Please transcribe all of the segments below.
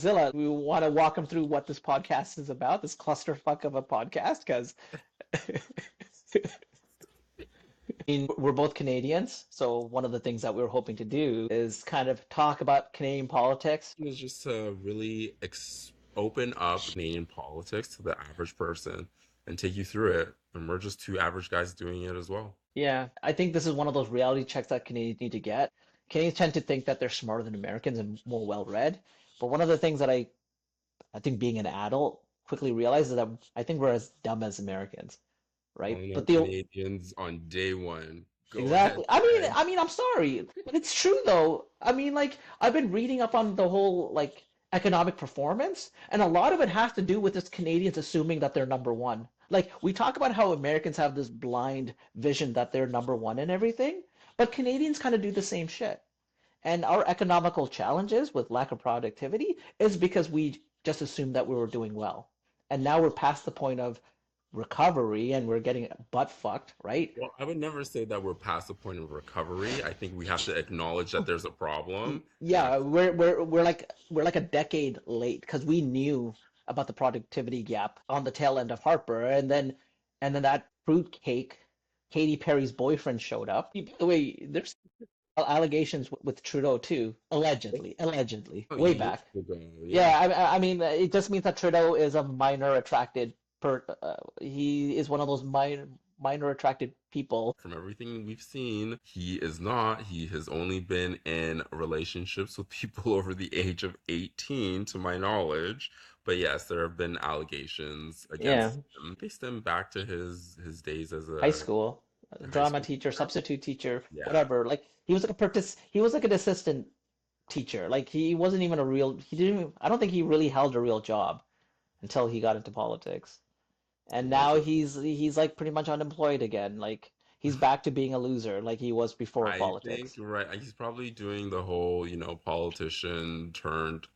Zilla, we want to walk them through what this podcast is about, this clusterfuck of a podcast, because I mean, we're both Canadians, so one of the things that we were hoping to do is kind of talk about Canadian politics. Is just to really open up Canadian politics to the average person and take you through it. And we're just two average guys doing it as well. Yeah, I think this is one of those reality checks that Canadians need to get. Canadians tend to think that they're smarter than Americans and more well-read, but one of the things that I think being an adult quickly realized is that I think we're as dumb as Americans, right? Calling But out the Canadians on day one. Go ahead, Exactly. I mean, Ted. I mean, I'm sorry, but it's true though. I mean, like I've been reading up on the whole like economic performance, and a lot of it has to do with this Canadians assuming that they're number one. Like we talk about how Americans have this blind vision that they're number one in everything, but Canadians kind of do the same shit. And our economical challenges with lack of productivity is because we just assumed that we were doing well. And now we're past the point of recovery and we're getting butt fucked, right? Well, I would never say that we're past the point of recovery. I think we have to acknowledge that there's a problem and Yeah, we're like a decade late because we knew about the productivity gap on the tail end of Harper, and then that fruitcake, Katy Perry's boyfriend showed up. By the way, there's allegations with Trudeau too, allegedly, way years back. ago. Yeah. Yeah, I mean, it just means that Trudeau is a minor attracted he is one of those minor attracted people. From everything we've seen, he is not. He has only been in relationships with people over the age of 18, to my knowledge. But yes, there have been allegations Yeah, against him. They stem back to his days as high a school, high drama school teacher, teacher. substitute teacher, Yeah. whatever. Like he was like an assistant teacher. Like he wasn't even a real he didn't even, I don't think he really held a real job until he got into politics. And Well, now he's like pretty much unemployed again. Like he's back to being a loser like he was before I think politics. right. He's probably doing the whole, politician turned,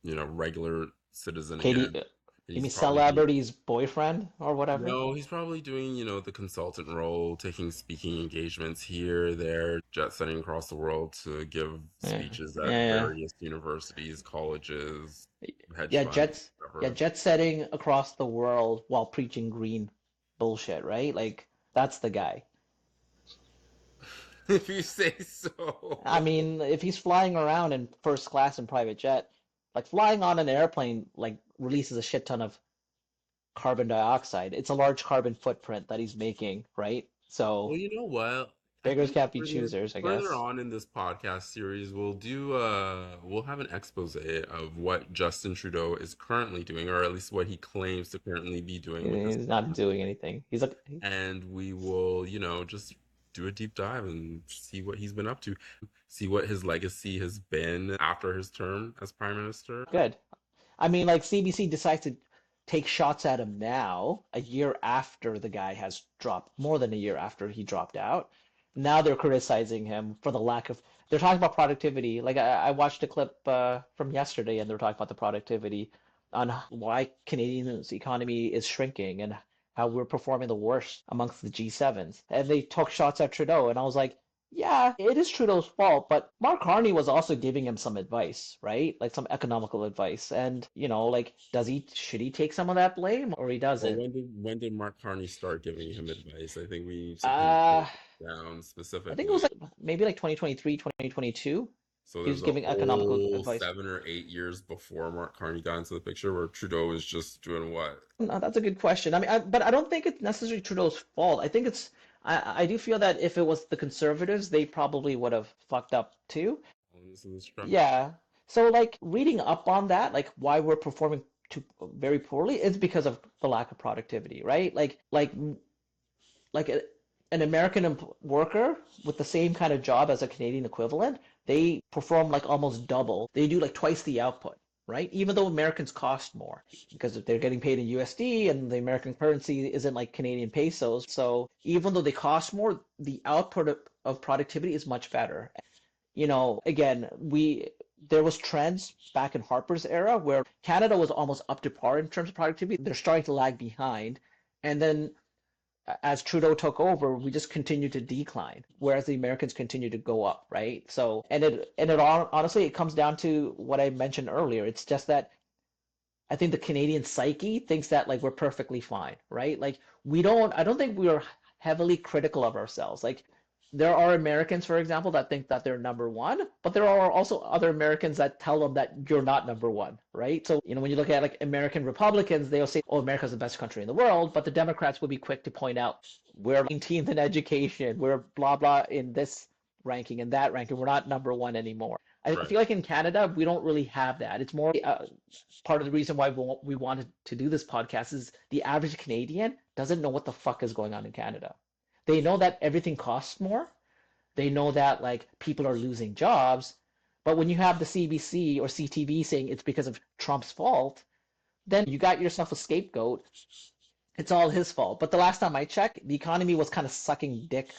regular citizen Katie, again. you He's mean probably celebrity's boyfriend or whatever? No, he's probably doing, the consultant role, taking speaking engagements here, there, jet setting across the world to give Yeah, speeches yeah, at yeah. various universities, colleges, hedge Yeah, funds, jets, yeah, whatever. jet setting across the world while preaching green bullshit, right? Like that's the guy. If you say I so. mean, if he's flying around in first class in private jet, like flying on an airplane, like releases a shit ton of carbon dioxide. It's a large carbon footprint that he's making, right? Well, So you know what? I beggars think can't be further choosers, I further guess. on in this podcast series, we'll have an expose of what Justin Trudeau is currently doing, or at least what he claims to currently be doing with his He's not time. doing anything. He's like, And we will, just do a deep dive and see what he's been up to, see what his legacy has been after his term as prime minister. good. I mean, like CBC decides to take shots at him now, a year after the guy has dropped, more than a year after he dropped out. Now they're criticizing him for the lack of. They're talking about productivity. Like I watched a clip from yesterday, and they're talking about the productivity on why Canadian's economy is shrinking and how we're performing the worst amongst the G7s. And they took shots at Trudeau, and I was like, yeah, it is Trudeau's fault, but Mark Carney was also giving him some advice, right? Like some economical advice. And, like, should he take some of that blame or he Well, doesn't? when did Mark Carney start giving him advice? I think we need to Uh, pinpoint down I think it was specifically. like maybe like 2023, 2022. So He there's was a giving economical whole advice. 7 or 8 years before Mark Carney got into the picture where Trudeau was just doing what? No, that's a good question. I mean, but I don't think it's necessarily Trudeau's fault. I think I do feel that if it was the Conservatives, they probably would have fucked up too. This is true. Yeah. So like reading up on that, like why we're performing very poorly is because of the lack of productivity, right? Like an American worker with the same kind of job as a Canadian equivalent, they perform like almost double. They do like twice the output, right? Even though Americans cost more because they're getting paid in USD and the American currency isn't like Canadian pesos. So even though they cost more, the output of productivity is much better. Again, we there was trends back in Harper's era where Canada was almost up to par in terms of productivity. They're starting to lag behind. And then as Trudeau took over, we just continue to decline, whereas the Americans continue to go up, right? So, honestly, it comes down to what I mentioned earlier. It's just that I think the Canadian psyche thinks that like we're perfectly fine, right? Like I don't think we are heavily critical of ourselves. Like there are Americans, for example, that think that they're number one, but there are also other Americans that tell them that you're not number one, right? So, when you look at like American Republicans, they'll say, oh, America's the best country in the world, but the Democrats will be quick to point out we're 19th in education, we're blah blah in this ranking and that ranking, we're not number one anymore. I Right. feel like in Canada, we don't really have that. It's more part of the reason why we wanted to do this podcast is the average Canadian doesn't know what the fuck is going on in Canada. They know that everything costs more. They know that like people are losing jobs. But when you have the CBC or CTV saying it's because of Trump's fault, then you got yourself a scapegoat. It's all his fault. But the last time I checked, the economy was kind of sucking dick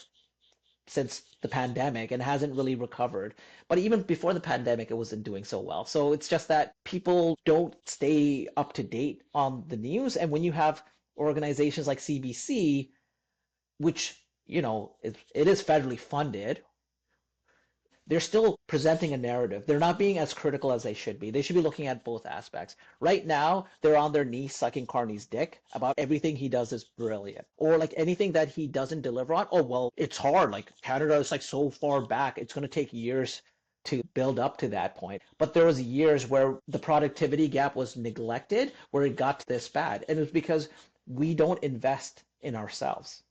since the pandemic and hasn't really recovered. But even before the pandemic, it wasn't doing so well. So it's just that people don't stay up to date on the news. And when you have organizations like CBC, which, it is federally funded, they're still presenting a narrative. They're not being as critical as they should be. They should be looking at both aspects. Right now, they're on their knees sucking Carney's dick about everything he does is brilliant. Or like anything that he doesn't deliver on, oh well, it's hard. Like Canada is like so far back. It's gonna take years to build up to that point. But there was years where the productivity gap was neglected, where it got this bad. And it was because we don't invest in ourselves,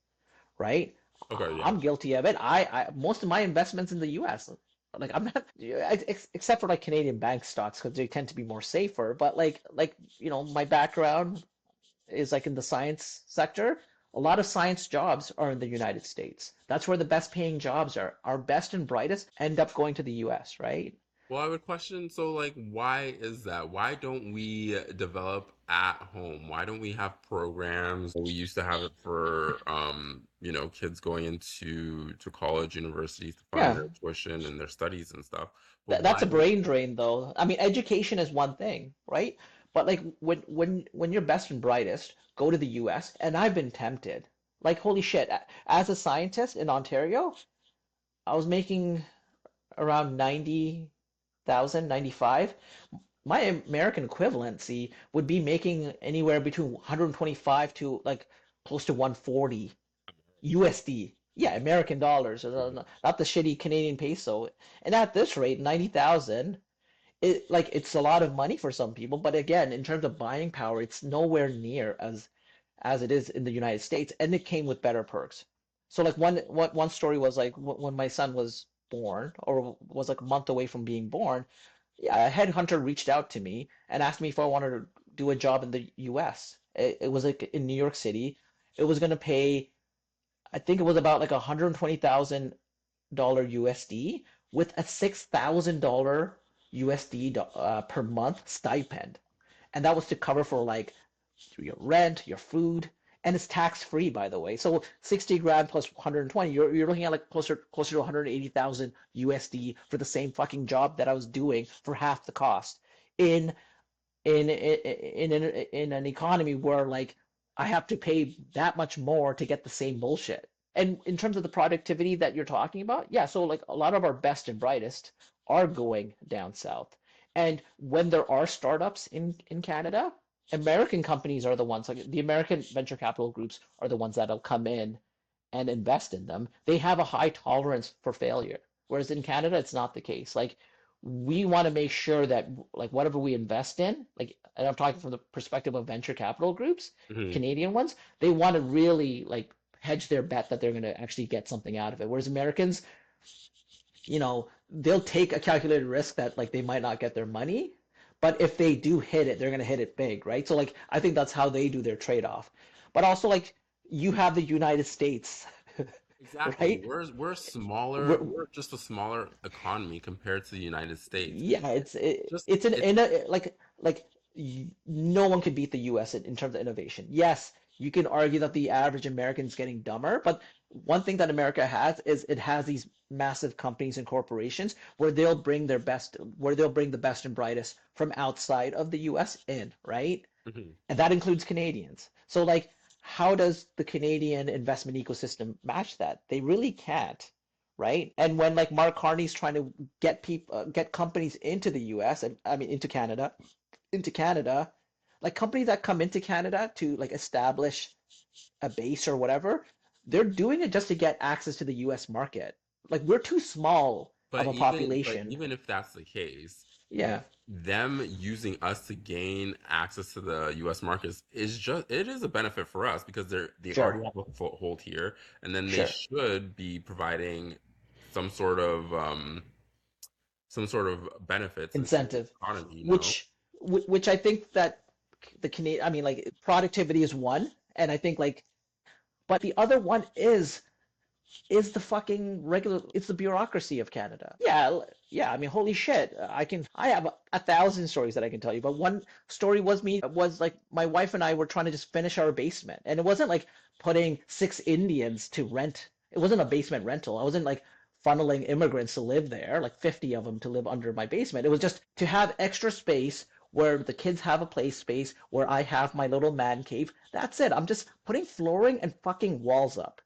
right? Okay, yeah. I'm guilty of it. I most of my investments in the U.S. Like I'm not, except for like Canadian bank stocks because they tend to be more safer. But my background is like in the science sector. A lot of science jobs are in the United States. That's where the best paying jobs are. Our best and brightest end up going to the U.S., right? Well, I would question, so like, why is that? Why don't we develop at home? Why don't we have programs? We used to have it for, kids going to college, universities to fund Yeah, their tuition and their studies and stuff. But that's why a don't, brain drain, though. I mean, education is one thing, right? But like when you're best and brightest, go to the US, and I've been tempted. Like, holy shit, as a scientist in Ontario, I was making around 90,000, 95. My American equivalency would be making anywhere between 125 to like close to 140 USD. Yeah, American dollars, Mhm. not the shitty Canadian peso. And at this rate, 90,000, it's a lot of money for some people, but again, in terms of buying power, it's nowhere near as it is in the United States, and it came with better perks. So like one story was like when my son was born or was like a month away from being born, yeah, a headhunter reached out to me and asked me if I wanted to do a job in the US. It was like in New York City. It was gonna pay, I think it was about like $120,000 USD with a $6,000 USD per month stipend. And that was to cover for like your rent, your food, and it's tax free, by the way. So 60 grand plus 120, you're looking at like closer to 180,000 USD for the same fucking job that I was doing for half the cost in in an economy where like I have to pay that much more to get the same bullshit. And in terms of the productivity that you're talking about, yeah, so like a lot of our best and brightest are going down south. And when there are startups in Canada, American companies are the ones, like the American venture capital groups are the ones that'll come in and invest in them. They have a high tolerance for failure. Whereas in Canada, it's not the case. Like we want to make sure that like whatever we invest in, like, and I'm talking from the perspective of venture capital groups, Mhm. Canadian ones, they want to really like hedge their bet that they're going to actually get something out of it. Whereas Americans, they'll take a calculated risk that like they might not get their money, but if they do hit it, they're going to hit it big, right? So like I think that's how they do their trade-off. But also like you have the United States, Exactly. right? We're smaller. We're, We're just a smaller economy compared to the United States. yeah, Just it's an it's in a, like no one can beat the U.S. in terms of innovation. Yes, you can argue that the average American is getting dumber, but one thing that America has is it has these massive companies and corporations where they'll bring the best and brightest from outside of the U.S. in, right? Mhm. And that includes Canadians. So like how does the Canadian investment ecosystem match that? They really can't, right? And when like Mark Carney's trying to get people, get companies into the U.S. and I mean into Canada, like companies that come into Canada to like establish a base or whatever, they're doing it just to get access to the US market. Like we're too small of a But population. even if that's the case, Yeah, them using us to gain access to the U.S. markets is just it is a benefit for us because they sure, already have a foothold here, and then they sure. should be providing some sort of um some sort of benefits into the Incentive, economy, you know? which which I think that the Canadian, I mean, like productivity is one, and I think like, but the other one is the fucking regular, it's the bureaucracy of Canada. Yeah, yeah, I mean, holy shit. I have a thousand stories that I can tell you, but one story was like my wife and I were trying to just finish our basement. And it wasn't like putting 6 Indians to rent. It wasn't a basement rental. I wasn't like funneling immigrants to live there, like 50 of them to live under my basement. It was just to have extra space where the kids have a play space, where I have my little man cave. That's it. I'm just putting flooring and fucking walls up,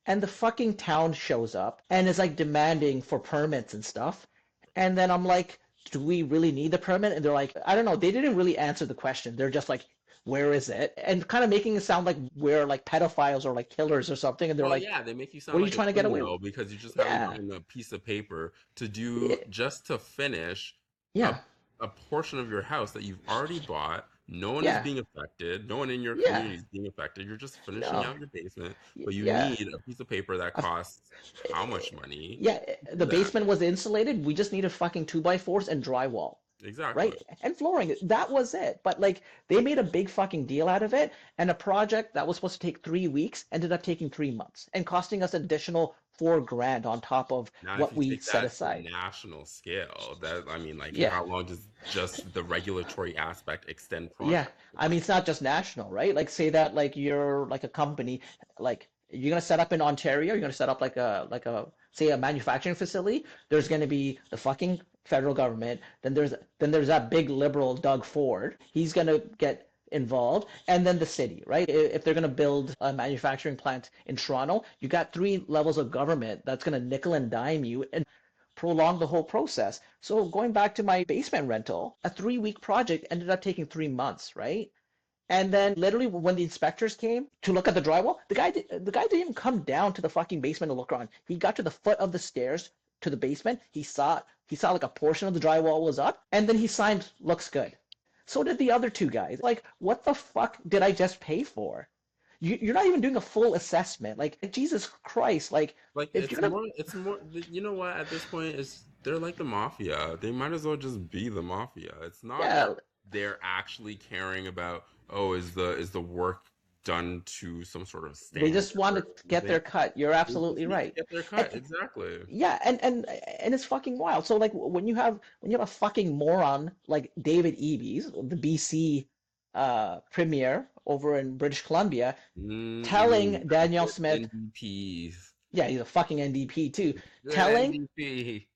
and the fucking town shows up and is like demanding for permits and stuff. And then I'm like, do we really need the permit? And they're like, I don't know. They didn't really answer the question. They're just like, where is it? And kind of making it sound like we're like pedophiles or like killers or something. And they're Well, like, yeah, they make you what sound are you like a trying to get away with? criminal because you just haven't Yeah. gotten a piece of paper to do Yeah. just to finish a Yeah. a portion of your house that you've already bought. No one is Yeah. being affected. No one in your Yeah. community is being affected. You're just finishing No. out your basement, but you Yeah. need a piece of paper that costs how much money Yeah. to The do that? basement was insulated. We just needed fucking 2x4s and drywall. Exactly. Right? And flooring. That was it. But like they made a big fucking deal out of it, and a project that was supposed to take 3 weeks ended up taking 3 months and costing us additional 4 grand on top of Now, if what you we take set that to a aside. national scale, that I mean, like, Yeah. how long does just the regulatory aspect extend Yeah. projects I for? mean, it's not just national, right? Like say that like you're like a company, like you're gonna set up in Ontario, you're gonna set up like a say a manufacturing facility. There's gonna be the fucking federal government. Then there's that big liberal Doug Ford. He's gonna get involved, and then the city, right? If they're gonna build a manufacturing plant in Toronto, you got three levels of government that's gonna nickel and dime you and prolong the whole process. So going back to my basement rental, a 3 week project ended up taking 3 months, right? And then literally when the inspectors came to look at the drywall, the guy didn't even come down to the fucking basement to look around. He got to the foot of the stairs to the basement. He saw like a portion of the drywall was up, and then he signed looks good. So did the other two guys. Like, what the fuck did I just pay for? You're not even doing a full assessment. Like, Jesus Christ. Like, Like, if you're gonna, it's more, you know what, at this point, it's they're like the mafia. They might as well just be the mafia. It's not that yeah, they're actually caring about, oh, is the work done to some sort of they just want standard? to get their cut. You're They absolutely just need to right. get their And cut. Exactly. yeah, and it's fucking wild. So like when you have a fucking moron like David Eby's, the BC premier over in British Columbia, telling That Danielle good Smith, NDP. yeah, he's a fucking NDP too, Good telling NDP.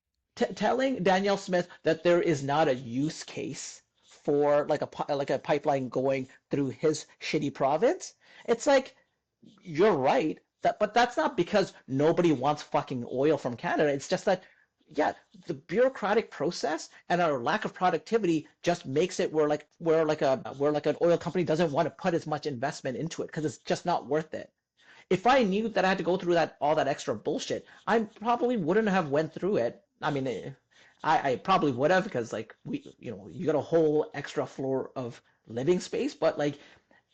telling Danielle Smith that there is not a use case for like a pipeline going through his shitty province. It's like you're right. But that's not because nobody wants fucking oil from Canada. It's just that, yeah, the bureaucratic process and our lack of productivity just makes it where like an oil company doesn't want to put as much investment into it because it's just not worth it. If I knew that I had to go through that all that extra bullshit, I probably wouldn't have went through it. I mean, I probably would have because like you got a whole extra floor of living space, but like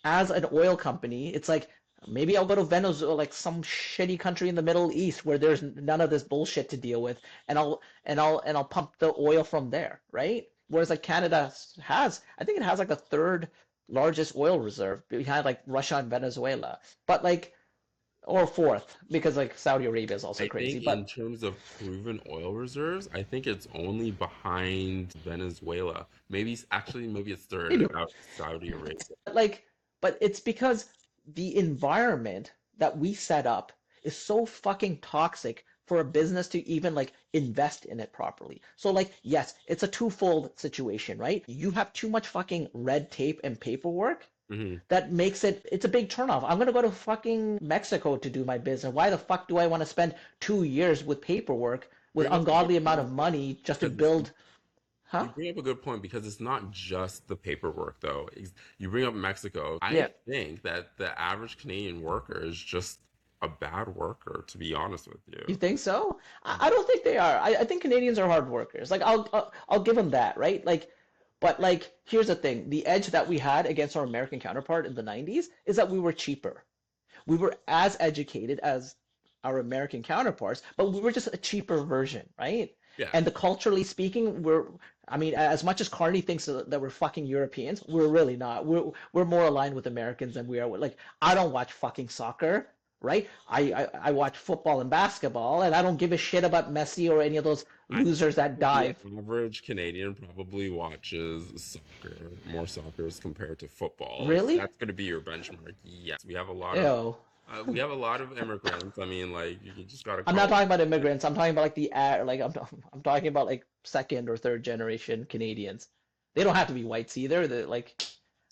as an oil company, it's like maybe I'll go to Venezuela, like some shitty country in the Middle East where there's none of this bullshit to deal with, and I'll pump the oil from there, right? Whereas like Canada has, I think it has like the third largest oil reserve behind like Russia and Venezuela, but like or fourth because like Saudi Arabia is also I crazy, think in but terms of proven oil reserves, I think it's only behind Venezuela. Maybe it's third maybe out Saudi Arabia. like, but it's because the environment that we set up is so fucking toxic for a business to even like invest in it properly. So like, yes, it's a twofold situation, right? You have too much fucking red tape and paperwork, Hmm. that makes it's a big turnoff. I'm gonna go to fucking Mexico to do my business. Why the fuck do I want to spend 2 years with paperwork with Bring up a good ungodly amount of point though, money just to because it's, build, huh? you bring up a good point because it's not just the paperwork though. You bring up Mexico. I Yeah. think that the average Canadian worker is just a bad worker, to be honest with You you. think so? I don't think they are. I think Canadians are hard workers. Like I'll give them that, right? Like, but like here's the thing: the edge that we had against our American counterpart in the '90s is that we were cheaper. We were as educated as our American counterparts, but we were just a cheaper version, right? Yeah. And the culturally speaking, I mean, as much as Carney thinks that we're fucking Europeans, we're really not. We're more aligned with Americans than we are with, like, I don't watch fucking soccer, right? I watch football and basketball, and I don't give a shit about Messi or any of those I losers that think the dive. average Canadian probably watches soccer, more soccer as compared to football. If Really? that's going to be your benchmark, yes, Ew. we have a lot of immigrants. I mean, like you just got to I'm not call. talking about immigrants. I'm talking about like like I'm talking about like second or third generation Canadians. They don't have to be whites either. Like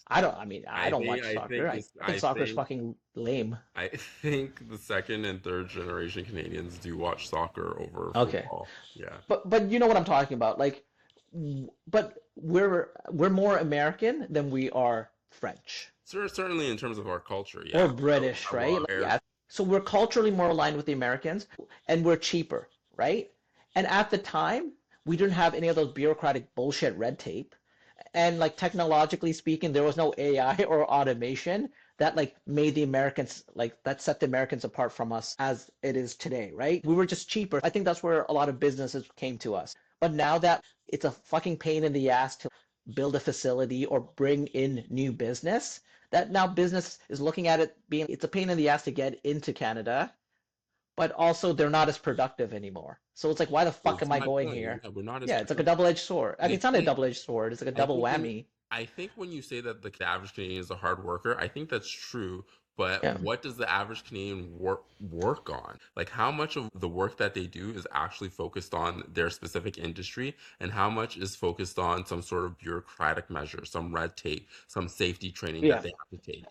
I don't watch soccer. I think soccer's fucking lame. I think the second and third generation Canadians do watch soccer over Okay. football. Yeah. But you know what I'm talking about. Like but we're more American than we are French Certainly in terms of our culture, or yeah. British, A right? lot Like, of yeah. So we're culturally more aligned with the Americans and we're cheaper, right? And at the time, we didn't have any of those bureaucratic bullshit red tape. And like technologically speaking, there was no AI or automation that like made the Americans like that set the Americans apart from us as it is today, right? We were just cheaper. I think that's where a lot of businesses came to us. But now that it's a fucking pain in the ass to build a facility or bring in new business, that now business is looking at it being it's a pain in the ass to get into Canada, but also they're not as productive anymore. So it's like, why the fuck It's am I my going point. here? Yeah, we're not as Yeah, it's like a double-edged sword. I mean, I it's not a think double-edged sword. It's like a I double think when whammy. you say that the average Canadian is a hard worker, I think that's true. But Yeah. what does the average Canadian work on? Like how much of the work that they do is actually focused on their specific industry, and how much is focused on some sort of bureaucratic measure, some red tape, some safety training that Yeah. they have to take,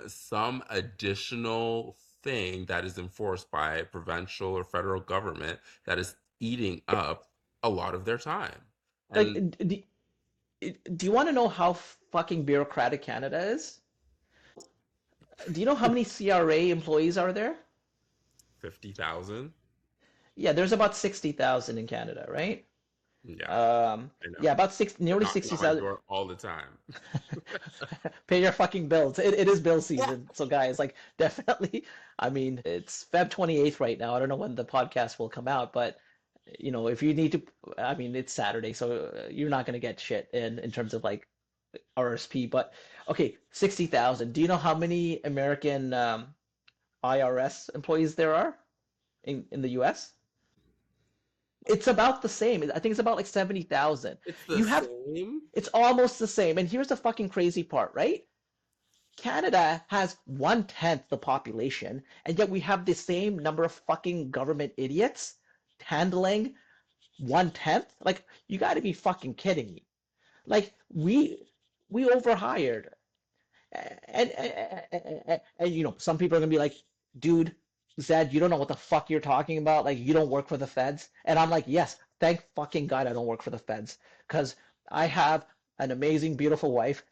some additional thing that is enforced by provincial or federal government that is eating up a lot of their time. Like, And do you want to know how fucking bureaucratic Canada is? Do you know how many CRA employees are there? 50,000? Yeah, there's about 60,000 in Canada, right? Yeah, I Yeah, know. about six, They're nearly knocking on my 60,000. door all the time. Pay your fucking bills. It is bill season. So guys, like definitely, I mean, it's Feb 28th right now. I don't know when the podcast will come out, but if you need to, I mean, it's Saturday, so you're not gonna get shit in terms of like RSP. But okay, 60,000. Do you know how many American IRS employees there are in the US? It's about the same. I think it's about like 70,000. It's the You have, same. it's almost the same. And here's the fucking crazy part, right? Canada has 1/10 the population, and yet we have the same number of fucking government idiots handling 1/10. Like, you got to be fucking kidding me. Like, we overhired, and some people are gonna be like, dude, Zed, you don't know what the fuck you're talking about. Like, you don't work for the feds, and I'm like, yes, thank fucking God I don't work for the feds, because I have an amazing, beautiful wife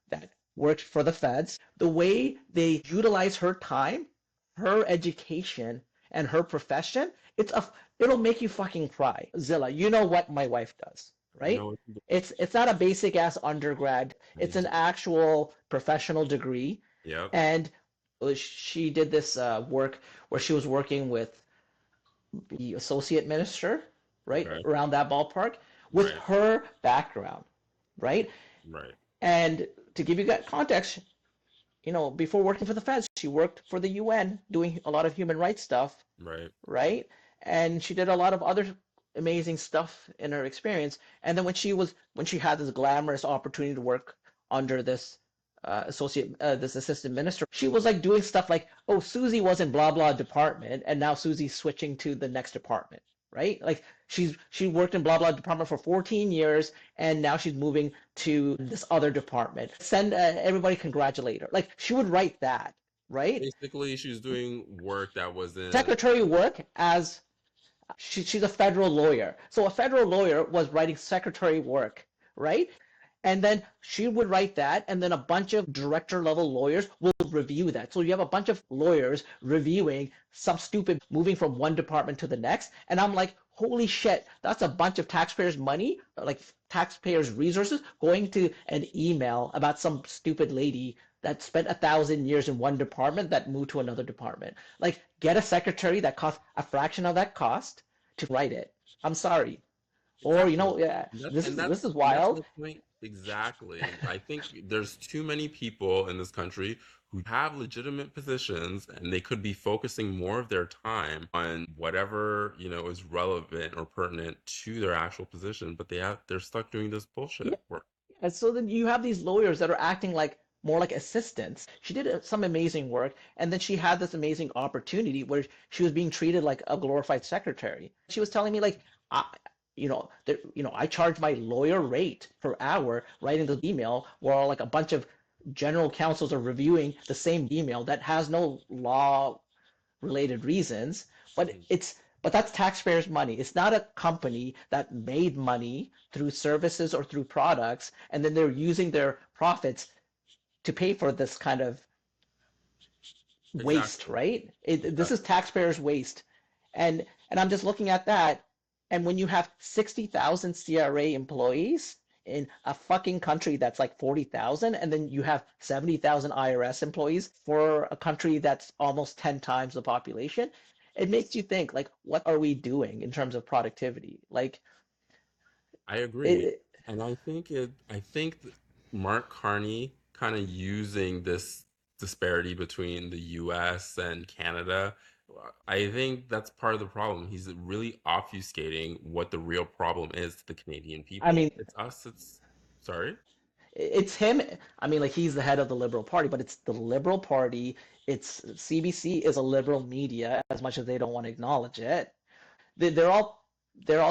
that worked for the feds. The way they utilize her time, her education, and her profession, it'll make you fucking cry. Zilla, you know what my wife does, I right? know it's It's not a basic ass undergrad. It's an crazy. actual professional degree, Yep. and she did this work where she was working with the associate minister, right Okay. around that ballpark, with Right. her background, right? Right. And to give you that context, before working for the feds, she worked for the UN doing a lot of human rights stuff, Right. right? And she did a lot of other amazing stuff in her experience. And then when she had this glamorous opportunity to work under this assistant minister, she was like doing stuff like, oh, Susie was in blah blah department, and now Susie's switching to the next department. right? Like she worked in blah blah department for 14 years, and now she's moving to this other department. Send everybody congratulate her. Like she would write that, right? Basically, she's doing work that wasn't Secretary work as she's a federal lawyer. So a federal lawyer was writing secretary work, right? And then she would write that, and then a bunch of director level lawyers will review that. So you have a bunch of lawyers reviewing some stupid moving from one department to the next. And I'm like, holy shit, that's a bunch of taxpayers' money, like taxpayers' resources, going to an email about some stupid lady that spent 1,000 years in one department that moved to another department. Like, get a secretary that costs a fraction of that cost to write it. I'm sorry. Or exactly. yeah, And that's this and is that's this is and that's wild. my point exactly. And I think there's too many people in this country who have legitimate positions and they could be focusing more of their time on whatever, is relevant or pertinent to their actual position, but they're stuck doing this Yeah. bullshit work. And so then you have these lawyers that are acting like more like assistants. She did some amazing work, and then she had this amazing opportunity where she was being treated like a glorified secretary. She was telling me like, I, I charge my lawyer rate per hour writing the email, while like a bunch of general counsels are reviewing the same email that has no law related reasons, but that's taxpayers' money. It's not a company that made money through services or through products, and then they're using their profits to pay for this kind of waste, Exactly. right? This is Exactly. taxpayers' waste, and I'm just looking at that, and when you have 60,000 CRA employees in a fucking country that's like 40,000, and then you have 70,000 IRS employees for a country that's almost 10 times the population, it makes you think like, what are we doing in terms of productivity? Like I agree. it, And I think Mark Carney kind of using this disparity between the US and Canada, I think that's part of the problem. He's really obfuscating what the real problem is to the Canadian I people. mean, It's us, it's sorry, it's him. I mean, like he's the head of the Liberal Party, but it's the Liberal Party. It's CBC is a liberal media, as much as they don't want to acknowledge it. They're all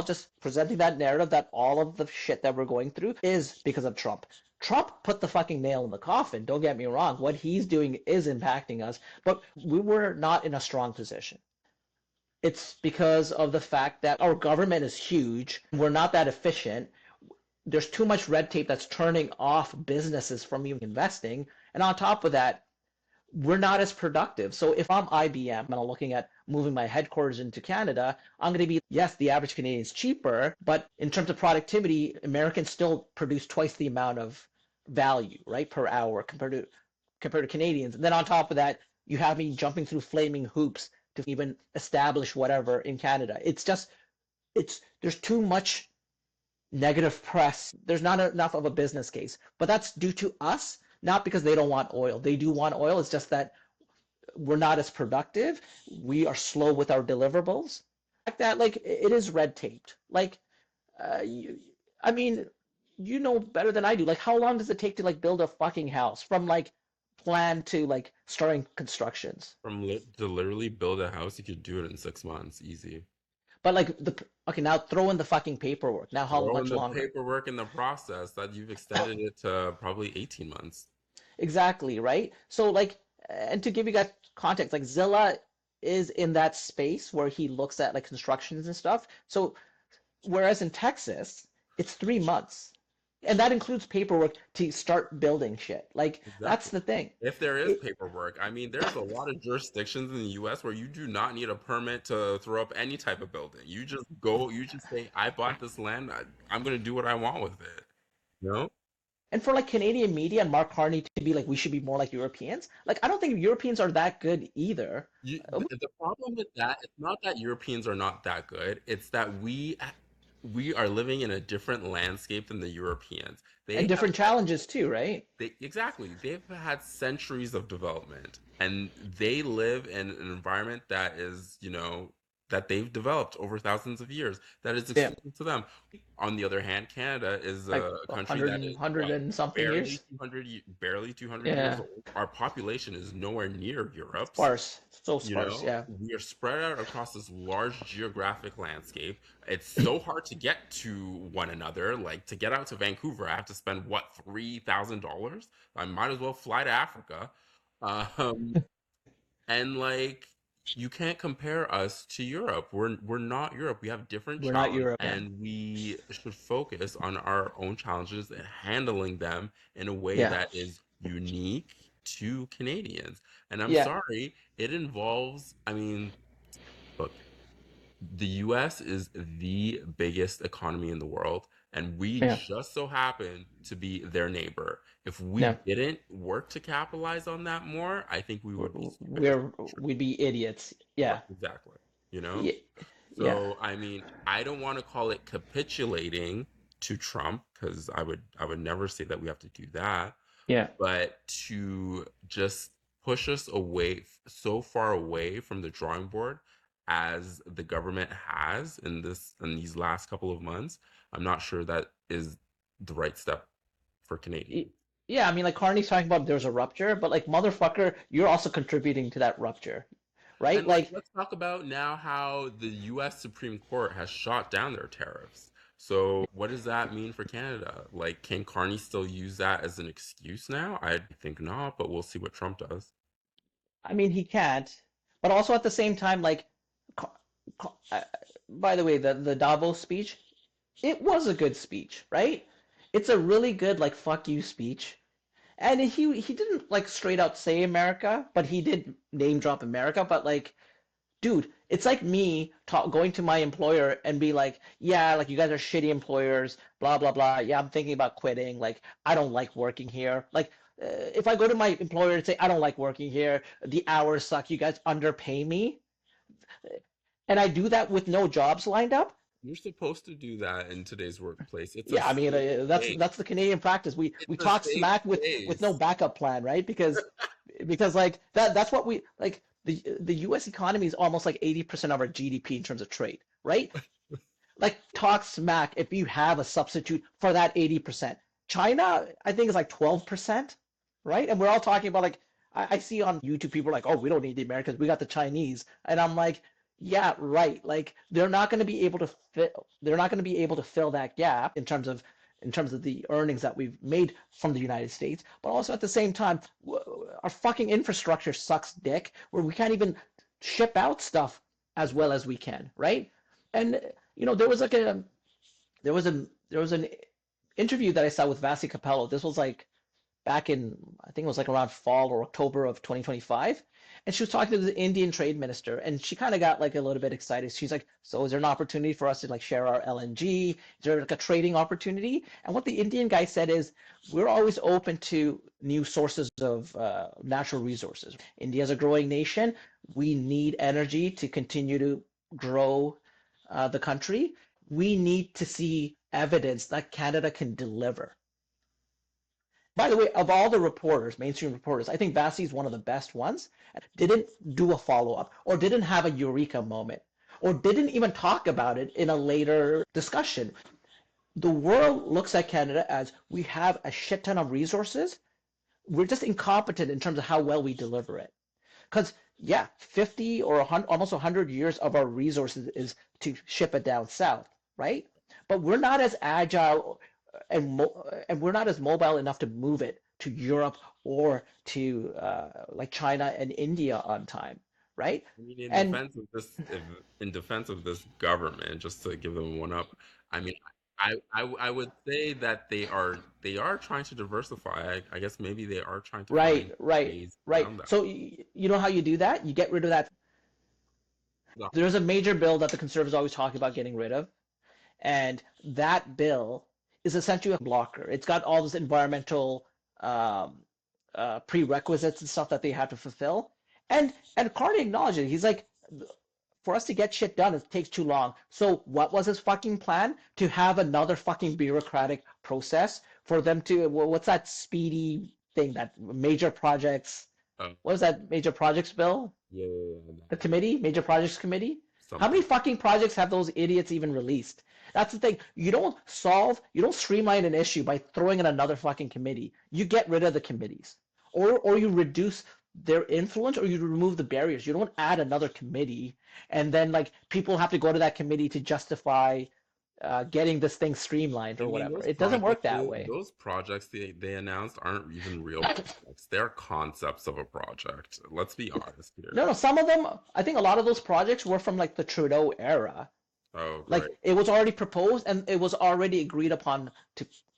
just presenting that narrative that all of the shit that we're going through is because of Trump. Trump put the fucking nail in the coffin. Don't get me wrong. What he's doing is impacting us, but we were not in a strong position. It's because of the fact that our government is huge. We're not that efficient. There's too much red tape that's turning off businesses from even investing. And on top of that, we're not as productive. So if I'm IBM and I'm looking at moving my headquarters into Canada, I'm going to be, yes, the average Canadian is cheaper, but in terms of productivity, Americans still produce twice the amount of value, right, per hour compared to Canadians. And then on top of that, you have me jumping through flaming hoops to even establish whatever in Canada. It's just there's too much negative press. There's not enough of a business case. But that's due to us, not because they don't want oil. They do want oil. It's just that we're not as productive. We are slow with our deliverables. Like that, like it is red taped. Like, you, I mean, you know better than I do. Like, how long does it take to like build a fucking house from like plan to like starting constructions? to literally build a house, you could do it in 6 months, easy. But like okay, now throw in the fucking paperwork. Now how Throw in much the longer? paperwork in the process that you've extended it to probably 18 months. Exactly, right? So like, and to give you guys context, like Zilla is in that space where he looks at like constructions and stuff. So whereas in Texas, it's 3 months. And that includes paperwork to start building shit. Like that's Exactly. the thing. If there is It, paperwork, I mean, there's a lot of jurisdictions in the US where you do not need a permit to throw up any type of building. You just say, I bought this land, I'm going to do what I want with it. No? and for like Canadian media and Mark Carney to be like, we should be more like Europeans. Like I don't think Europeans are that good either. The problem with that, it's not that Europeans are not that good, it's that we are living in a different landscape than the Europeans. They And have different challenges too, right? exactly. They've had centuries of development, and they live in an environment that is, that they've developed over thousands of years that is Yeah, exclusive to them. On the other hand, Canada is like a country that 100 is hundred what, and something years. barely 200 years Yeah, old. Our population is nowhere near Europe's. sparse, so You sparse. know, Yeah, we are spread out across this large geographic landscape. It's so hard to get to one another. Like to get out to Vancouver, I have to spend what, $3,000? I might as well fly to Africa. Um, and like you can't compare us to Europe. We're not Europe. We have different we're not challenges, Europe. Yeah, and we should focus on our own challenges and handling them in a way yeah, that is unique to Canadians. And I'm yeah, sorry, it involves, I mean, look, the US is the biggest economy in the world, and we yeah, just so happen to be their neighbor. If we yeah. didn't work to capitalize on that more, I think we would be stupid. We'd be idiots. Right, Yeah, exactly. You know? yeah, yeah, So, I mean, I don't want to call it capitulating to Trump because I would never say that we have to do that, yeah. but to just push us away so far away from the drawing board as the government has in these last couple of months, I'm not sure that is the right step for Canadians. Y- Yeah, I mean, like Carney's talking about there's a rupture, but like motherfucker, you're also contributing to that rupture, right? And like, Like, let's talk about now how the US Supreme Court has shot down their tariffs. So, what does that mean for Canada? Like, can Carney still use that as an excuse now? I think not, but we'll see what Trump does. I mean, he can't, but also at the same time, like, Ca- by the way, the Davos speech, it was a good speech, right? It's a really good like fuck you speech. And he didn't like straight out say America, but he did name drop America, but like dude, it's like me going to my employer and be like, yeah, like you guys are shitty employers, blah blah blah. Yeah, I'm thinking about quitting. Like I don't like working here. Like if I go to my employer and say I don't like working here, the hours suck, you guys underpay me, and I do that with no jobs lined up. You're supposed to do that in today's workplace. It's a Yeah, I mean safe space. that's the Canadian practice. We It's a talk safe smack with no space. backup plan, right? Because like that's what we like. The U.S. economy is almost like 80% of our GDP in terms of trade, right? Like talk smack if you have a substitute for that 80%. China, I think is like 12%, right? And we're all talking about like I see on YouTube people are like, oh, we don't need the Americans, we got the Chinese. And I'm like, yeah, right. Like they're not going to be able to fill that gap in terms of the earnings that we've made from the United States, but also at the same time, our fucking infrastructure sucks dick where we can't even ship out stuff as well as we can, right? And there was like there was an interview that I saw with Vasi Capello. This was like back in I think it was like around fall or October of 2025. And she was talking to the Indian trade minister, and she kind of got like a little bit excited. She's like, "So is there an opportunity for us to like share our LNG? Is there like a trading opportunity?" And what the Indian guy said is, "We're always open to new sources of natural resources. India is a growing nation. We need energy to continue to grow the country. We need to see evidence that Canada can deliver." By the way, of all the reporters, mainstream reporters, I think Vasi is one of the best ones. Didn't do a follow up or didn't have a eureka moment or didn't even talk about it in a later discussion. The world looks at Canada as we have a shit ton of resources. We're just incompetent in terms of how well we deliver it. Because, yeah, 50 or 100, almost 100 years of our resources is to ship it down south, right? But we're not as agile and we're not as mobile enough to move it to Europe or to like China and India on time, right? I mean, in And defense of this, in defense of this government, just to give them one up, I mean, I would say that they are trying to diversify. I guess maybe they are trying to find right, right, ways right. around that. So you know how you do that? You get rid of that. No, There's a major bill that the conservatives always talk about getting rid of, and that bill is essentially a blocker. It's got all this environmental um, prerequisites and stuff that they have to fulfill. And Carney acknowledged it. He's like, for us to get shit done, it takes too long. So what was his fucking plan? To have another fucking bureaucratic process for them to what's that speedy thing that major projects? oh, What is that major projects bill? yeah, yeah, yeah, The yeah. committee, major projects committee. How many something. fucking projects have those idiots even released? That's the thing. You don't streamline an issue by throwing in another fucking committee. You get rid of the committees. Or you reduce their influence or you remove the barriers. You don't add another committee and then like people have to go to that committee to justify getting this thing streamlined I or mean, whatever. It doesn't work that way. those projects they announced aren't even real projects. They're concepts of a project. Let's be honest here. No, no, some of them, I think a lot of those projects were from like the Trudeau era. Oh, Like great. it was already proposed and it was already agreed upon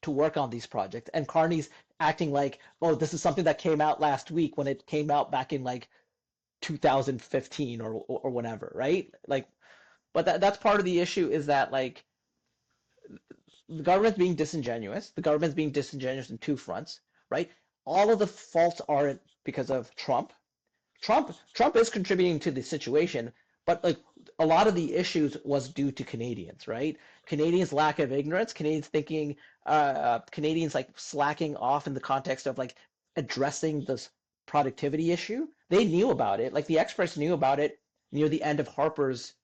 to work on these projects. And Carney's acting like, oh, this is something that came out last week when it came out back in like 2015 or whatever, right? Like, but that's part of the issue is that like the government's being disingenuous. The government's being disingenuous in two fronts, right? All of the faults aren't because of Trump. Trump is contributing to the situation, but like a lot of the issues was due to Canadians, right? Canadians' lack of ignorance, Canadians thinking, Canadians like slacking off in the context of like addressing this productivity issue. They knew about it, like the experts knew about it near the end of Harper's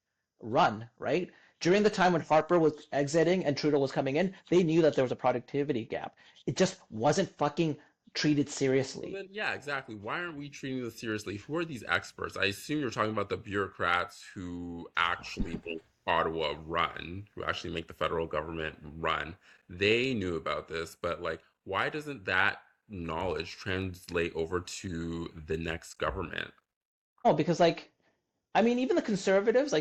run, right? During the time when Harper was exiting and Trudeau was coming in, they knew that there was a productivity gap. It just wasn't fucking treated Well, seriously. then, yeah, exactly. Why aren't we treating this seriously? Who are these experts? I assume you're talking about the bureaucrats who actually make Ottawa run, who actually make the federal government run. They knew about this, but like, why doesn't that knowledge translate over to the next government? Oh, because like I mean, even the conservatives,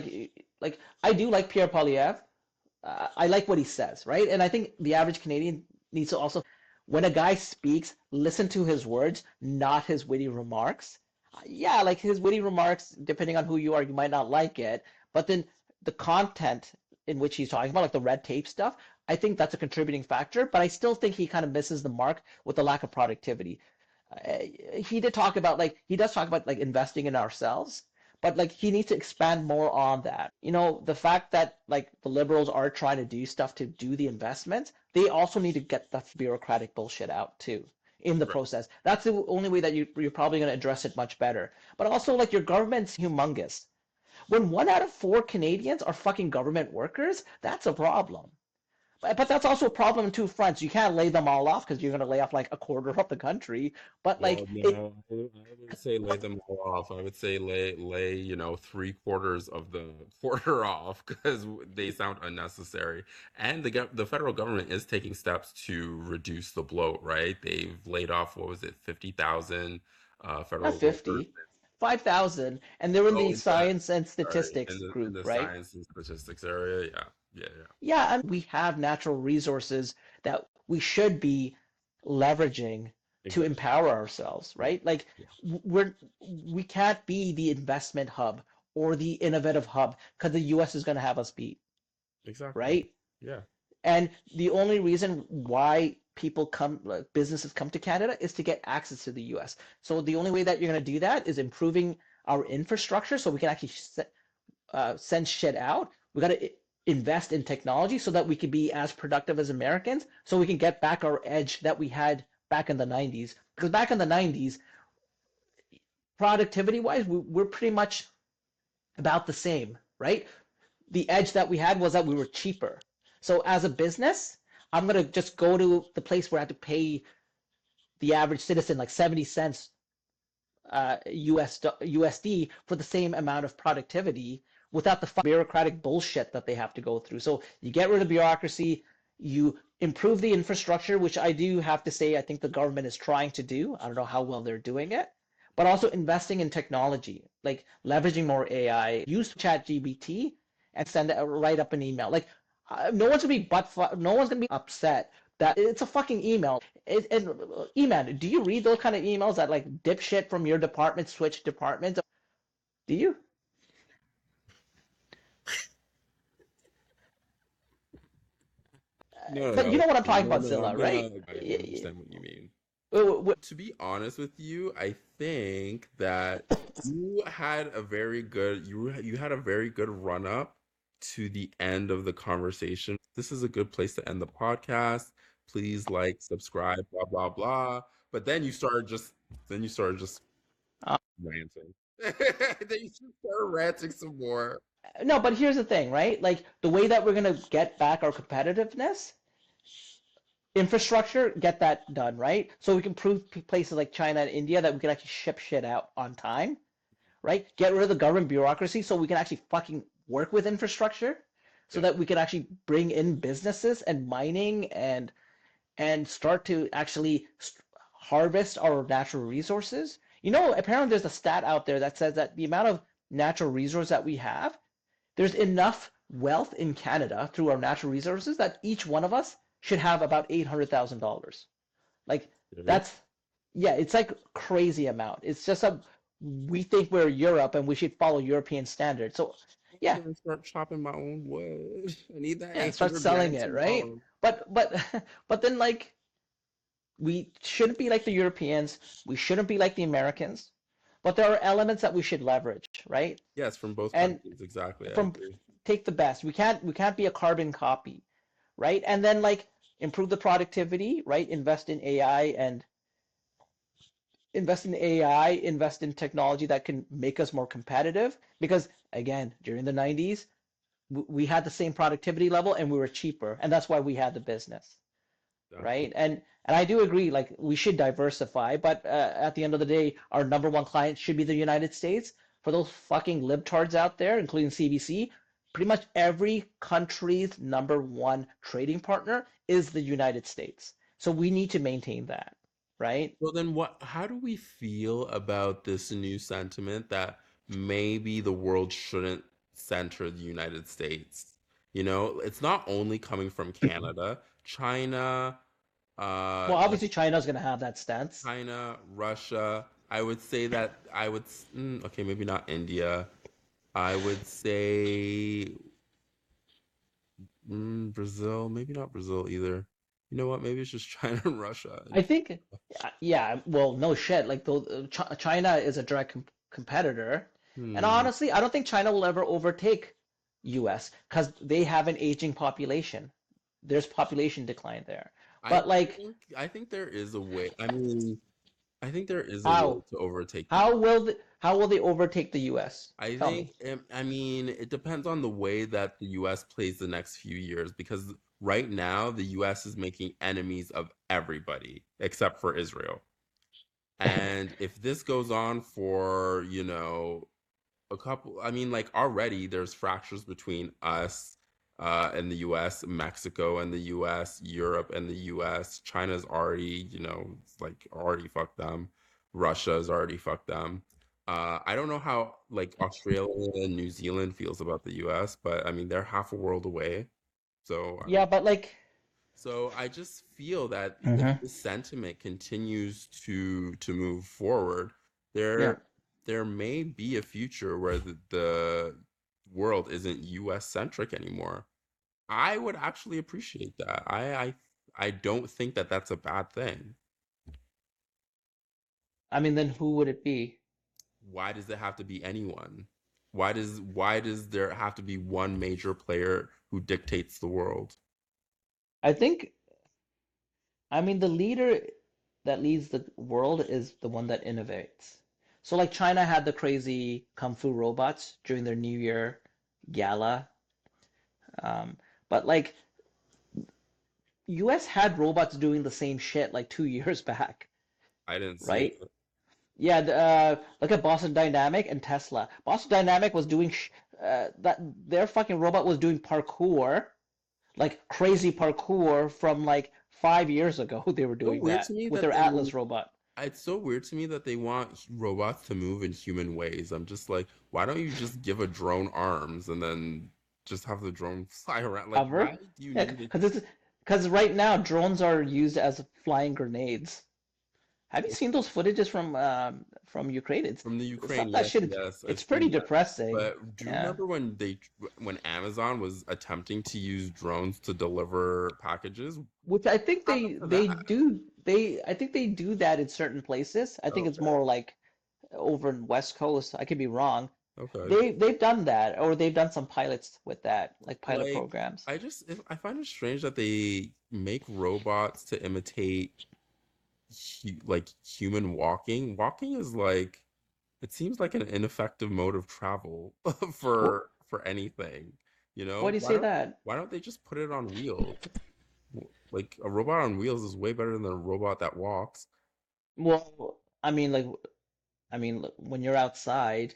like I do like Pierre Poilievre. I like what he says, right? And I think the average Canadian needs to also, when a guy speaks, listen to his words, not his witty remarks. Yeah, like his witty remarks, depending on who you are, you might not like it, but then the content in which he's talking about, like the red tape stuff, I think that's a contributing factor. But I still think he kind of misses the mark with the lack of productivity. uh, he did talk about like he does talk about like investing in ourselves, but like he needs to expand more on that. You know, the fact that like the liberals are trying to do stuff to do the investment, they also need to get the bureaucratic bullshit out too in the Right. process. That's the only way that you're probably going to address it much better. But also like your government's humongous. When 1 out of 4 Canadians are fucking government workers, that's a problem. But that's also a problem in two fronts. You can't lay them all off because you're going to lay off like a quarter of the country. But Well, like it, no, I wouldn't say lay them all off. I would say lay, three-quarters of the quarter off because they sound unnecessary. And the federal government is taking steps to reduce the bloat, right? They've laid off, what was it, 50,000 not federal workers. 50, 5,000, and they're in Oh, the in the science and sorry, statistics in group, the right? science and statistics area. Yeah, yeah, yeah. Yeah, and we have natural resources that we should be leveraging to Exactly. empower ourselves, Yeah, right? Like yeah, we can't be the investment hub or the innovative hub because the US is going to have us beat, exactly. right? Yeah, And the only reason why people come, like businesses come to Canada is to get access to the US. So the only way that you're going to do that is improving our infrastructure so we can actually send shit out. We got to invest in technology so that we can be as productive as Americans, so we can get back our edge that we had back in the 90s. Because back in the 90s, productivity wise, we're pretty much about the same, right? The edge that we had was that we were cheaper. So as a business, I'm gonna just go to the place where I have to pay the average citizen like 70 cents USD for the same amount of productivity without the bureaucratic bullshit that they have to go through. So you get rid of bureaucracy, you improve the infrastructure, which I do have to say I think the government is trying to do. I don't know how well they're doing it, but also investing in technology, like leveraging more AI, use ChatGPT and send it write up an email. Like no one's gonna be upset that it's a fucking email. And E-man, do you read those kind of emails that like dipshit from your department switch departments? Do you? no, But you no, know what I'm talking no, about, no. Zilla, I'm right? gonna. I understand what you mean. Uh, To be honest with you, I think that you had a very good run up to the end of the conversation. This is a good place to end the podcast. Please like, subscribe, blah blah blah. But then you started just ranting. Then you just started ranting some more. no, but here's the thing, right? Like the way that we're gonna get back our competitiveness, infrastructure, get that done, right? So we can prove places like China and India that we can actually ship shit out on time, right? Get rid of the government bureaucracy so we can actually fucking work with infrastructure, so Yeah. that we can actually bring in businesses and mining and start to actually harvest our natural resources. You know, apparently there's a stat out there that says that the amount of natural resource that we have, there's enough wealth in Canada through our natural resources that each one of us should have about $800,000. Like Really? that's yeah, it's like crazy amount. It's just a we think we're Europe and we should follow European standards. So I'm yeah, gonna start chopping my own wood. I need that yeah, eight start hundred selling grand it, right? tomorrow. But but then like we shouldn't be like the Europeans, we shouldn't be like the Americans, but there are elements that we should leverage, right? Yes, from both And countries. Exactly. I from agree. take the best. We can't be a carbon copy, right? And then like improve the productivity, right? Invest in AI, invest in technology that can make us more competitive. Because again, during the 90s, we had the same productivity level and we were cheaper, and that's why we had the business, right? Definitely. And I do agree, like we should diversify, but at the end of the day, our number one client should be the United States. For those fucking libtards out there, including CBC, pretty much every country's number one trading partner is the United States. So we need to maintain that, right? Well, then how do we feel about this new sentiment that maybe the world shouldn't center the United States? You know, it's not only coming from Canada, China, Well, like obviously China's going to have that stance. China, Russia. I would say that okay, maybe not India. I would say Brazil, maybe not Brazil either. You know what? Maybe it's just China and Russia. I think, yeah, well, no shit. Like, though, China is a direct competitor, and Hmm. honestly, I don't think China will ever overtake U.S. because they have an aging population. There's population decline there. I But like, I think there is a way. I mean, I think there is a way how to overtake the. how will they overtake the U.S.? I Tell think, me. I mean, it depends on the way that the US plays the next few years because right now the US is making enemies of everybody except for Israel. And if this goes on for, a couple, I mean, like already there's fractures between us and the US, Mexico and the US, Europe and the US. China's already, it's like already fucked them. Russia's already fucked them. I don't know how like Australia and New Zealand feels about the US, but I mean they're half a world away. So I Yeah, mean, but like, so I just feel that if hmm this sentiment continues to move forward, yeah. there may be a future where the world isn't US centric anymore. I would actually appreciate that. I don't think that that's a bad thing. I mean, then who would it be? Why does it have to be anyone? Why does there have to be one major player who dictates the world? I think, I mean, the leader that leads the world is the one that innovates. So like China had the crazy kung fu robots during their New Year gala. Um, but like US had robots doing the same shit like 2 years back, I didn't see right? it. Yeah, look at Boston Dynamic and Tesla. Boston Dynamic was doing that their fucking robot was doing parkour, like crazy parkour from like 5 years ago. They were So doing weird to that me with that their they Atlas robot. It's so weird to me that they want robots to move in human ways. I'm just like, why don't you just give a drone arms and then just have the drone fly around? Like, why Cover. do you Yeah, need it? because right now drones are used as flying grenades. Have you seen those footages from Ukraine? From the It's Ukraine? not that Yes, shit. yes, I've It's pretty seen that. depressing. But do you Yeah. remember when Amazon was attempting to use drones to deliver packages? What Which I think they happened to they that? do they I think they do that in certain places. I think it's Okay, more like over in West Coast. I could be wrong. okay. They've done that, or they've done some pilots with that, like pilot Like, programs. I find it strange that they make robots to imitate like human walking. Walking is like it seems like an ineffective mode of travel Well, for for anything. You Why know, do you say that? why don't they just put it on wheels? Like a robot on wheels is way better than a robot that walks. Well, when you're outside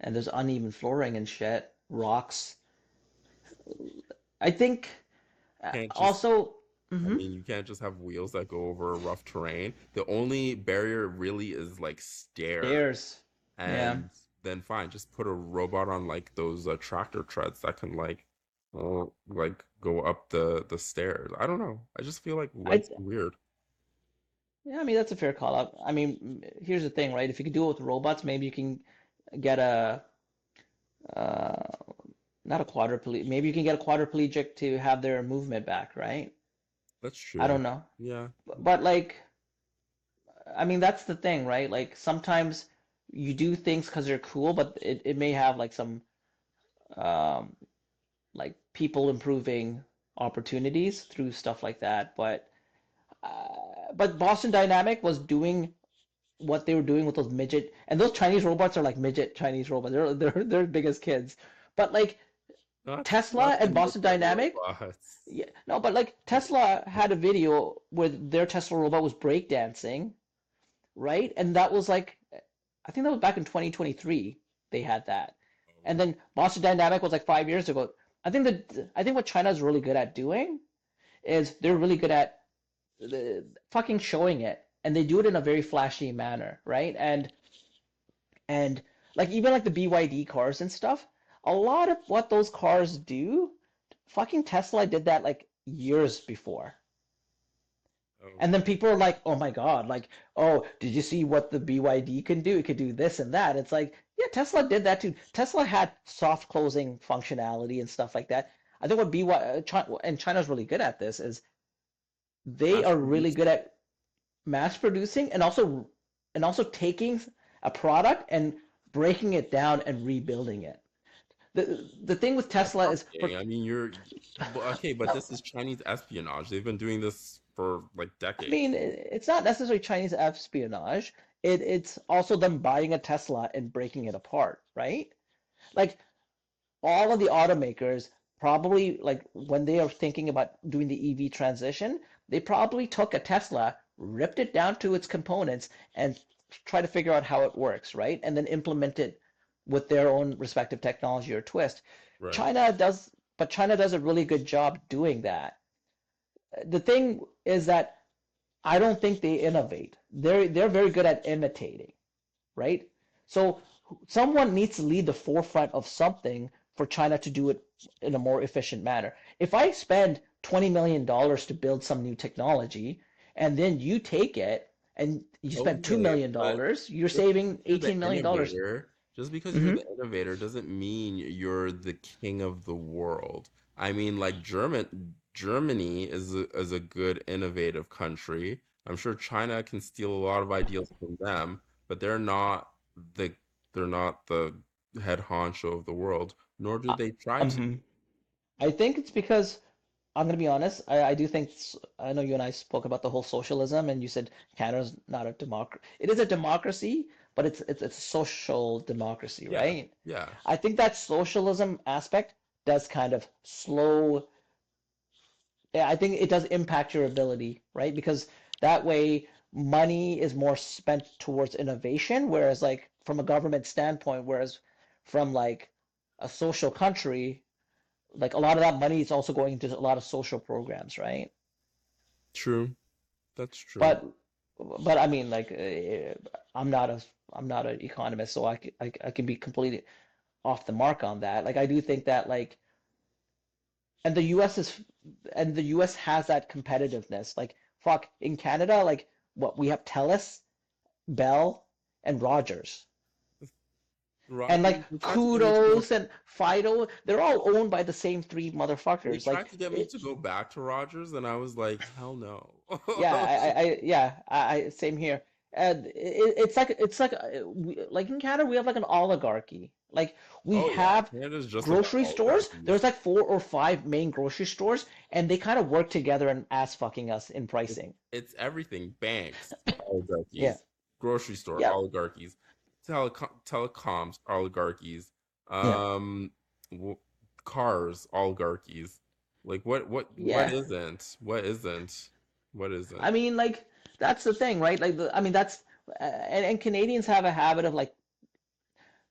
and there's uneven flooring and shit, rocks. I think Can't just also, I hmm mean, you can't just have wheels that go over rough terrain. The only barrier really is like stairs. stairs. Yeah. And then fine, just put a robot on like those tractor treads that can like go up the stairs. I don't know. I just feel like I life's weird. Yeah, I mean that's a fair call out. I mean, here's the thing, right? If you could do it with robots, maybe you can get a uh not a quadriplegic. Maybe you can get a quadriplegic to have their movement back, right? That's I true. don't know. Yeah. But like, I mean, that's the thing, right? Like sometimes you do things because they're cool, but it may have like some um like people improving opportunities through stuff like that. But Boston Dynamic was doing what they were doing with those midget, and those Chinese robots are like midget Chinese robots. They're big as kids. But like Not Tesla the and Boston midget Dynamic, robots. yeah, no, but like Tesla had a video where their Tesla robot was breakdancing, right? And that was like, I think that was back in 2023 they had that. And Oh, then Boston Dynamic was like 5 years ago. I think what China's really good at doing is they're really good at fucking showing it, and they do it in a very flashy manner, right? And like even like the BYD cars and stuff, a lot of what those cars do, fucking Tesla did that like years before. oh, And then people are like, "Oh my God, like, oh, did you see what the BYD can do? It could do this and that." It's like, yeah, Tesla did that too. Tesla had soft closing functionality and stuff like that. I think what China, and China's really good at this is they mass are really produced. good at mass producing and also taking a product and breaking it down and rebuilding it. The thing with That's Tesla is shocking. for I mean, okay, but no, this is Chinese espionage. They've been doing this for like I decades. mean it's not necessarily Chinese espionage. It's also them buying a Tesla and breaking it apart, right? Like all of the automakers probably like when they are thinking about doing the EV transition, they probably took a Tesla, ripped it down to its components, and try to figure out how it works, right? And then implement it with their own respective technology or twist. Right. China does, but China does a really good job doing that. The thing is that I don't think they innovate. They're very good at imitating, right? So someone needs to lead the forefront of something for China to do it in a more efficient manner. If I spend $20 million to build some new technology and then you take it and you spend $2 Okay, million, but dollars, you're just because saving you're the $18 million. innovator, just because you're Mm-hmm. the innovator doesn't mean you're the king of the world. I mean, like Germany is a good innovative country. I'm sure China can steal a lot of ideas from them, but the they're not the head honcho of the world, nor do Uh, they try to hmm be. I think it's because I'm going to be honest. I do think I know you and I spoke about the whole socialism, and you said Canada's not a democracy. It is a democracy, but it's a social democracy, Yeah, right? yeah. I think that socialism aspect does kind of slow. Yeah, I think it does impact your ability, right? Because that way money is more spent towards innovation, whereas like from a government standpoint, whereas from like a social country, like a lot of that money is also going into a lot of social programs, right? True. That's true. But but I mean like I'm not a I'm not an economist, so I can be completely off the mark on that. Like I do think that like and the US is and the US has that competitiveness. Like fuck in Canada, like what we have TELUS, Bell, and Rogers. And like They tried to get me to go. Kudos and Fido, they're all owned by the same three They motherfuckers. Like tried to get me it, to go back to Rogers, and I was like, hell no. yeah, same here. And it's like like in Canada we have like an oligarchy. Like we Oh yeah, have Canada's just about grocery stores. oligarchies. There's like 4 or 5 main grocery stores, and they kind of work together and ass fucking us in It's, pricing. it's everything. Banks, Yeah, oligarchies. Grocery store, yeah, oligarchies. Telecoms, oligarchies. yeah. Um, w cars, oligarchies. Like what Yeah. isn't? What isn't? What isn't? I mean, like that's the thing, right? Like I mean, that's and Canadians have a habit of like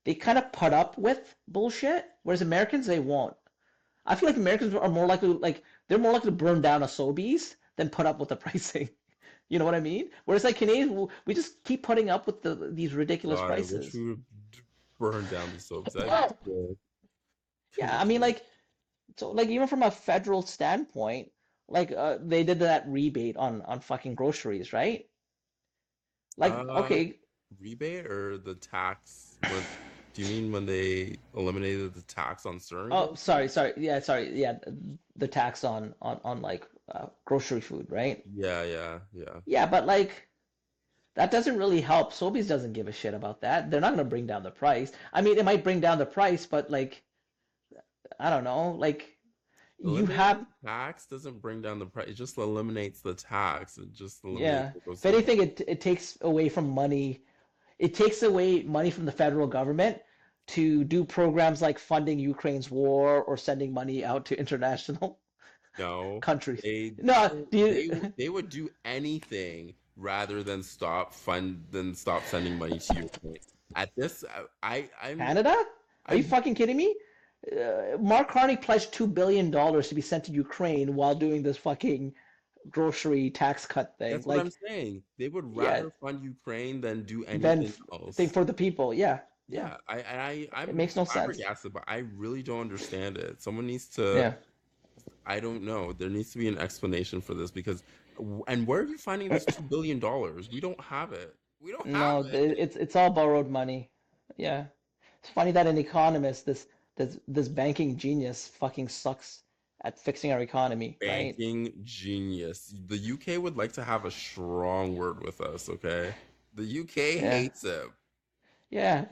they kind of put up with bullshit, whereas Americans they won't. I feel like Americans are more likely like they're more likely to burn down a Sobeys than put up with the pricing. You know what I mean? Whereas like Canadians, we just keep putting up with these ridiculous God, I wish prices. we would burn down the soaps. That'd be good. Too Yeah, I much mean money. like so like even from a federal standpoint, like they did that rebate on fucking groceries, right? Like Uh, okay, rebate or the tax? When do you mean when they eliminated the tax on certain oh groceries? sorry, yeah, the tax on like grocery food, right? Yeah, yeah, yeah. Yeah, but like that doesn't really help. Sobeys doesn't give a shit about that. They're not gonna bring down the price. I mean, it might bring down the price, but like I don't know, like you Eliminating have the tax doesn't bring down the price. It just eliminates the tax. It just eliminates yeah. what goes If to the anything, government. it takes away from money. It takes away money from the federal government to do programs like funding Ukraine's war or sending money out to international No, countries. they No, do you they would do anything rather than stop sending money to Ukraine. At this, Canada? Are you I'm fucking kidding me? Mark Carney pledged $2 billion to be sent to Ukraine while doing this fucking grocery tax cut thing. that's what I'm Like, saying. They would yeah, rather fund Ukraine than do then anything thing else. for the people. Yeah, yeah. Yeah, It I'm makes no sense. flabbergasted, but I really don't understand it. Someone needs to, Yeah. I don't know. There needs to be an explanation for this because, and where are you finding this $2 billion? We don't have it. We don't have No, it. it's all borrowed money. Yeah. It's funny that an economist, this banking genius, fucking sucks at fixing our economy, right? Banking genius. The UK would like to have a strong word with us, okay? The UK Yeah. hates him. Yeah.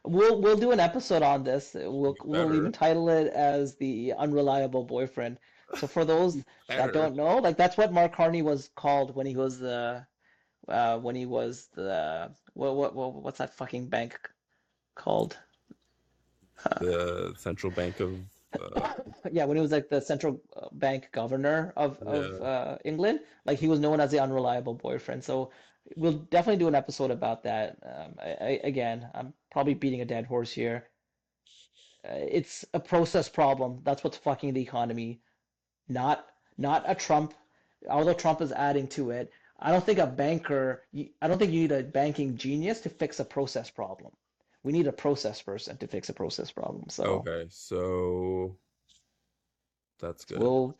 We'll do an episode on this. You We'll even better. title it as the unreliable boyfriend. So for You those that better. don't know, like that's what Mark Carney was called when he was the what's that fucking bank called? The central bank of, uh, Yeah, when he was like the central bank governor of yeah. England, like he was known as the unreliable boyfriend. So we'll definitely do an episode about that. Again, I'm probably beating a dead horse here. It's a process problem. That's what's fucking the economy, not not a Trump. Although Trump is adding to it, I don't think a banker. I don't think you need a banking genius to fix a process problem. We need a process person to fix a process problem. So Okay, so that's good. we'll